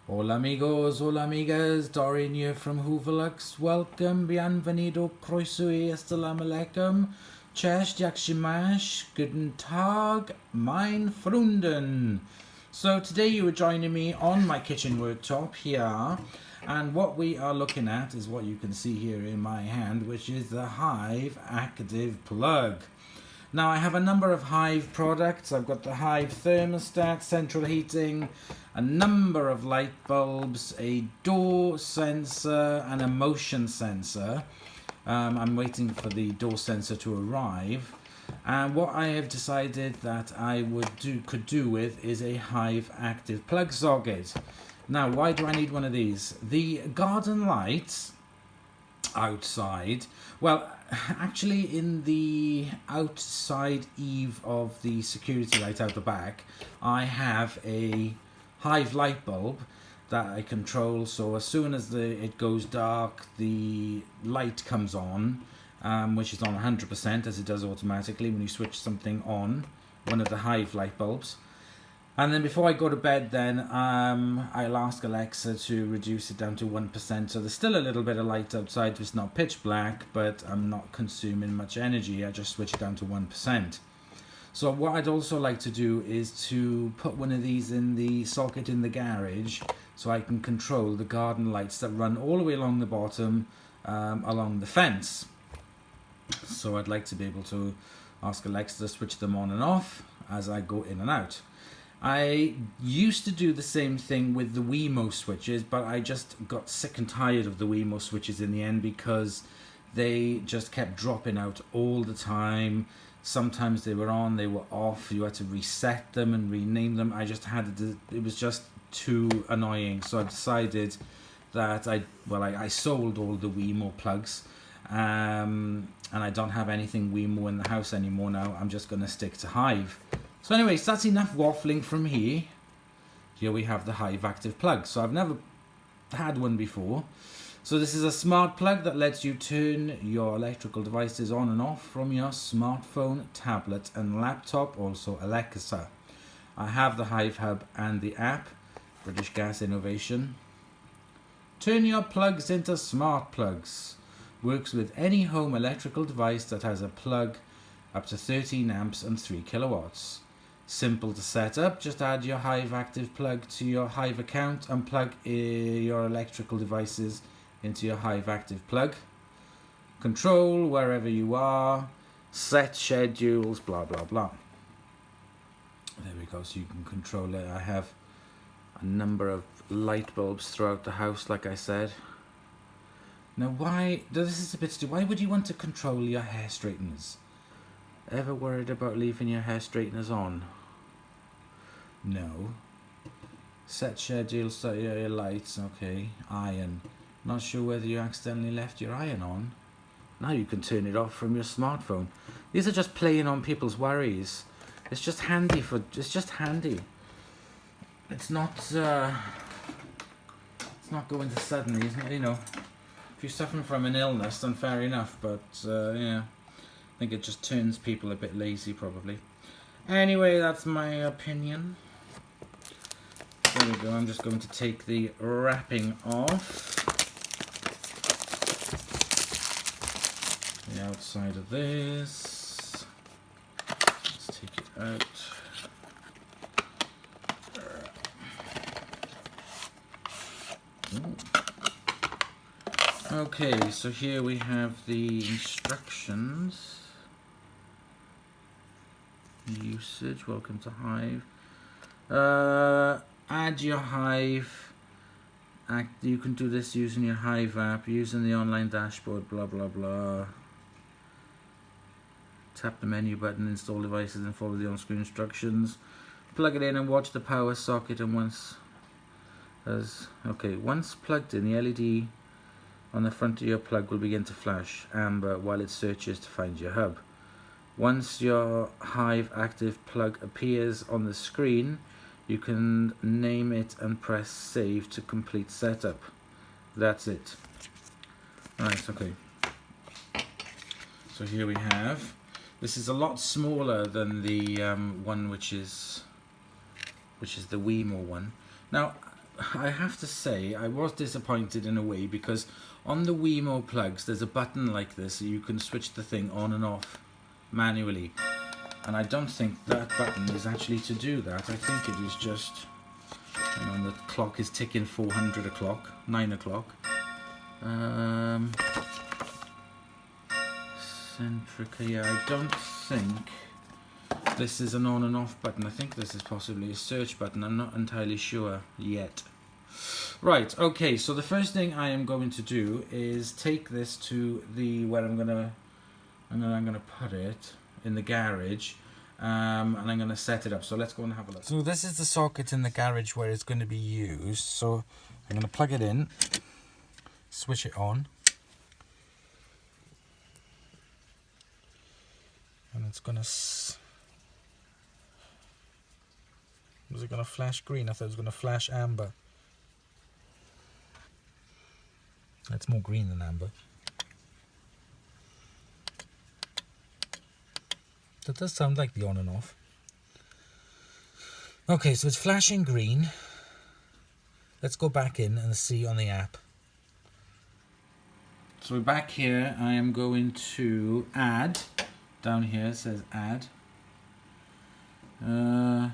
Hola amigos, hola amigas, Dorian here from Hooverlux. Welcome, bienvenido, croeso e assalamu alaikum. Cześć, jak się masz? Guten Tag, mein Freunden. So today you are joining me on my kitchen worktop here, and what we are looking at is what you can see here in my hand, which is the Hive Active Plug. Now I have a number of Hive products. I've got the Hive thermostat, central heating, a number of light bulbs, a door sensor and a motion sensor. I'm waiting for the door sensor to arrive. And what I have decided that I could do with is a Hive active plug socket. Now why do I need one of these? The garden lights outside, well, actually in the outside eave of the security light out the back, I have a Hive light bulb that I control, so as soon as it goes dark the light comes on, which is on 100% as it does automatically when you switch something on, one of the Hive light bulbs. And then before I go to bed then, I'll ask Alexa to reduce it down to 1%. So there's still a little bit of light outside, it's not pitch black, but I'm not consuming much energy. I just switch it down to 1%. So what I'd also like to do is to put one of these in the socket in the garage so I can control the garden lights that run all the way along the bottom, along the fence. So I'd like to be able to ask Alexa to switch them on and off as I go in and out. I used to do the same thing with the Wemo switches, but I just got sick and tired of the Wemo switches in the end because they just kept dropping out all the time. Sometimes they were on, they were off, you had to reset them and rename them. It was just too annoying. So I decided that I sold all the Wemo plugs, and I don't have anything Wemo in the house anymore now. I'm just going to stick to Hive. So anyways, that's enough waffling from here. Here we have the Hive Active Plug. So I've never had one before. So this is a smart plug that lets you turn your electrical devices on and off from your smartphone, tablet and laptop, also Alexa. I have the Hive Hub and the app, British Gas Innovation. Turn your plugs into smart plugs. Works with any home electrical device that has a plug up to 13 amps and 3 kilowatts. Simple to set up, just add your Hive Active Plug to your Hive account and plug your electrical devices into your Hive Active Plug. Control wherever you are, set schedules, blah blah blah. There we go, so you can control it. I have a number of light bulbs throughout the house, like I said. Now this is a bit stupid, why would you want to control your hair straighteners? Ever worried about leaving your hair straighteners on? No. Set schedule, set your lights, okay. Iron. Not sure whether you accidentally left your iron on. Now you can turn it off from your smartphone. These are just playing on people's worries. It's just handy It's not going to suddenly, you know. If you're suffering from an illness, then fair enough, but yeah. I think it just turns people a bit lazy, probably. Anyway, that's my opinion. There we go, I'm just going to take the wrapping off. The outside of this. Let's take it out. Ooh. Okay, so here we have the instructions. Usage, welcome to Hive. Add your Hive. You can do this using your Hive app, using the online dashboard, blah blah blah. Tap the menu button, install devices and follow the on-screen instructions. Plug it in and watch the power socket, and once plugged in, the LED on the front of your plug will begin to flash amber while it searches to find your hub. Once your Hive Active Plug appears on the screen, you can name it and press save to complete setup. That's it. Right, okay. So here we have, this is a lot smaller than the one which is the Wemo one. Now, I have to say I was disappointed in a way, because on the Wemo plugs there's a button like this so you can switch the thing on and off manually, and I don't think that button is actually to do that. I think it is just, hang on, the clock is ticking 400 o'clock, 9 o'clock. Centrica, yeah, I don't think this is an on and off button. I think this is possibly a search button. I'm not entirely sure yet. Right, okay, so the first thing I am going to do is take this to the, where I'm gonna put it in the garage, and I'm gonna set it up. So let's go and have a look. So this is the socket in the garage where it's going to be used. So I'm gonna plug it in, switch it on, and it's gonna was it gonna flash green? I thought it was gonna flash amber. It's more green than amber. That does sound like the on and off. Okay, so it's flashing green. Let's go back in and see on the app. So we're back here. I am going to add. Down here it says add. No,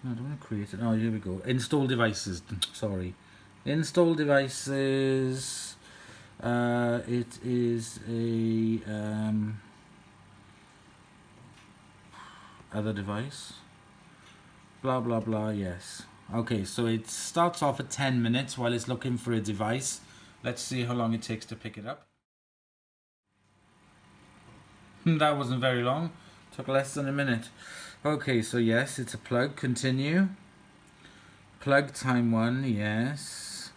I don't want to create it. Oh, here we go. Install devices. Sorry. Install devices. It is a other device. Blah blah blah. Yes. Okay, so it starts off at 10 minutes while it's looking for a device. Let's see how long it takes to pick it up. That wasn't very long. Took less than a minute. Okay, so yes, it's a plug. Continue. Plug time 1. Yes.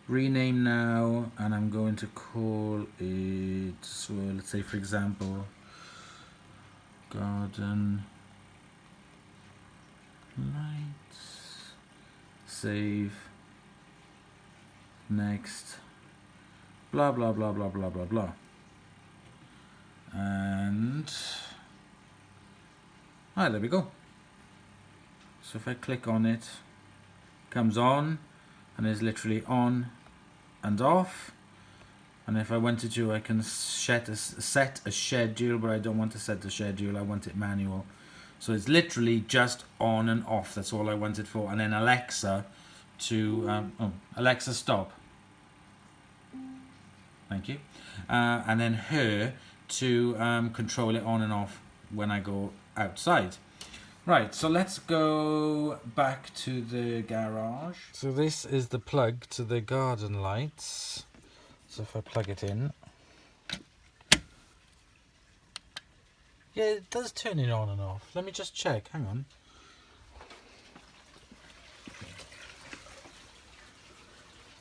Rename now, and I'm going to call it, so let's say for example, garden lights. Save. Next. Blah blah blah blah blah blah blah. And there we go. So if I click on it, it comes on and is literally on and off. And if I wanted to, I can set a schedule, but I don't want to set the schedule, I want it manual. So it's literally just on and off. That's all I want it for. And then Alexa to Alexa stop. Thank you. And then her to control it on and off when I go outside. Right, so let's go back to the garage. So this is the plug to the garden lights. So if I plug it in, yeah, it does turn it on and off. Let me just check, hang on.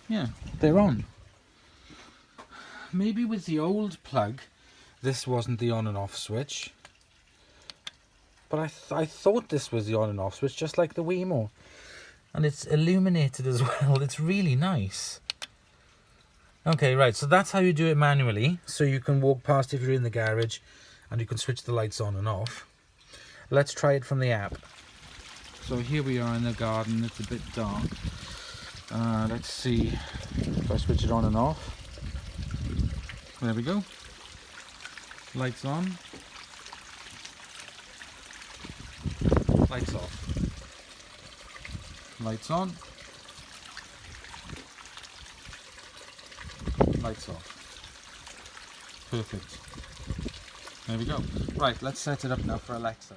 Yeah, they're on. Maybe with the old plug this wasn't the on and off switch, but I thought this was the on and off switch, just like the Wemo, and it's illuminated as well. It's really nice. Okay, right, so that's how you do it manually. So you can walk past if you're in the garage and you can switch the lights on and off. Let's try it from the app. So here we are in the garden. It's a bit dark. Let's see if I switch it on and off. There we go. Lights on. Lights off. Lights on. Lights off. Perfect. There we go. Right, let's set it up now for Alexa.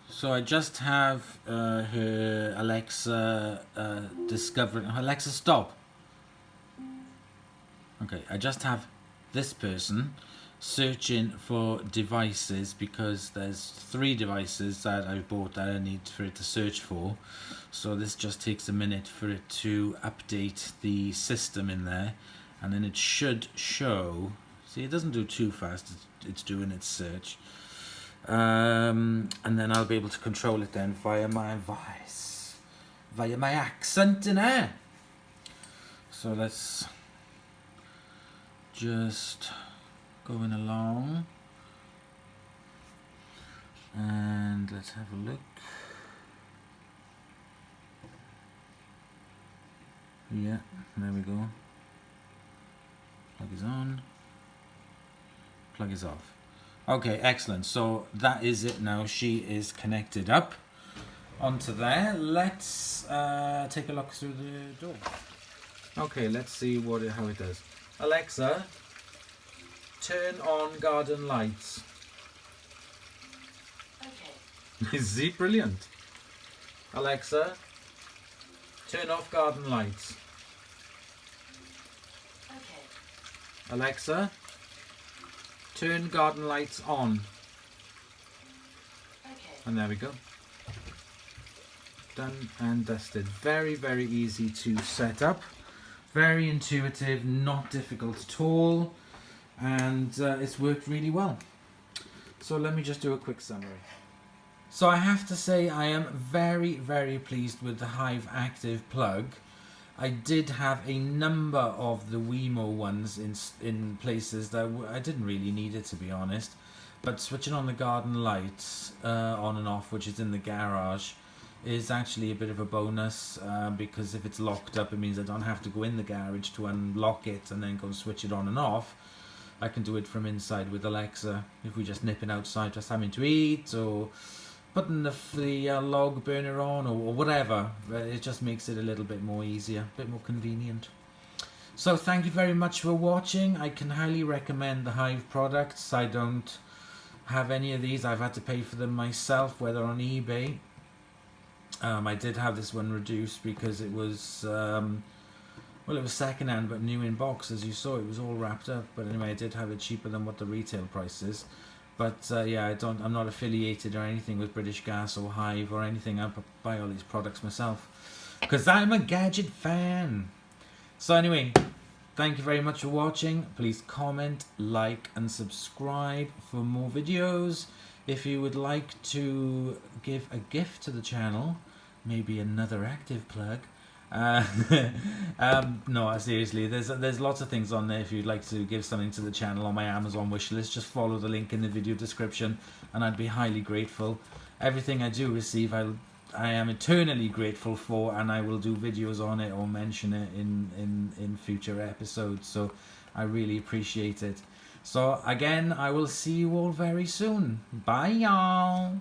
So I just have her Alexa discovering. Alexa, stop. Okay, I just have this person searching for devices, because there's 3 devices that I bought that I need for it to search for. So this just takes a minute for it to update the system in there, and then it should show. See, it doesn't do too fast. It's doing its search, and then I'll be able to control it then via my voice, via my accent in there. So let's just going along, and let's have a look. Yeah, there we go. Plug is on. Plug is off. Okay, excellent. So that is it now. She is connected up onto there. Let's take a look through the door. Okay, let's see how it does. Alexa, turn on garden lights. Okay. Is he brilliant? Alexa, turn off garden lights. Okay. Alexa, turn garden lights on. Okay. And there we go. Done and dusted. Very, very easy to set up. Very intuitive, not difficult at all. And it's worked really well. So let me just do a quick summary. So I have to say I am very, very pleased with the Hive Active plug. I did have a number of the Wemo ones in places that I didn't really need it, to be honest. But switching on the garden lights on and off, which is in the garage, is actually a bit of a bonus because if it's locked up, it means I don't have to go in the garage to unlock it and then go and switch it on and off. I can do it from inside with Alexa if we're just nipping outside, just having to eat or putting the log burner on or whatever. It just makes it a little bit more easier, a bit more convenient. So thank you very much for watching. I can highly recommend the Hive products. I don't have any of these. I've had to pay for them myself, whether on eBay. I did have this one reduced because it was well, it was second-hand but new in box. As you saw, it was all wrapped up, but anyway, I did have it cheaper than what the retail price is. But yeah, I'm not affiliated or anything with British Gas or Hive or anything. I buy all these products myself because I'm a gadget fan. So anyway, thank you very much for watching. Please comment, like and subscribe for more videos. If you would like to give a gift to the channel, maybe another active plug. No, seriously, there's lots of things on there. If you'd like to give something to the channel on my Amazon wish list, just follow the link in the video description and I'd be highly grateful. Everything I do receive, I am eternally grateful for, and I will do videos on it or mention it in future episodes, so I really appreciate it. So again, I will see you all very soon. Bye y'all.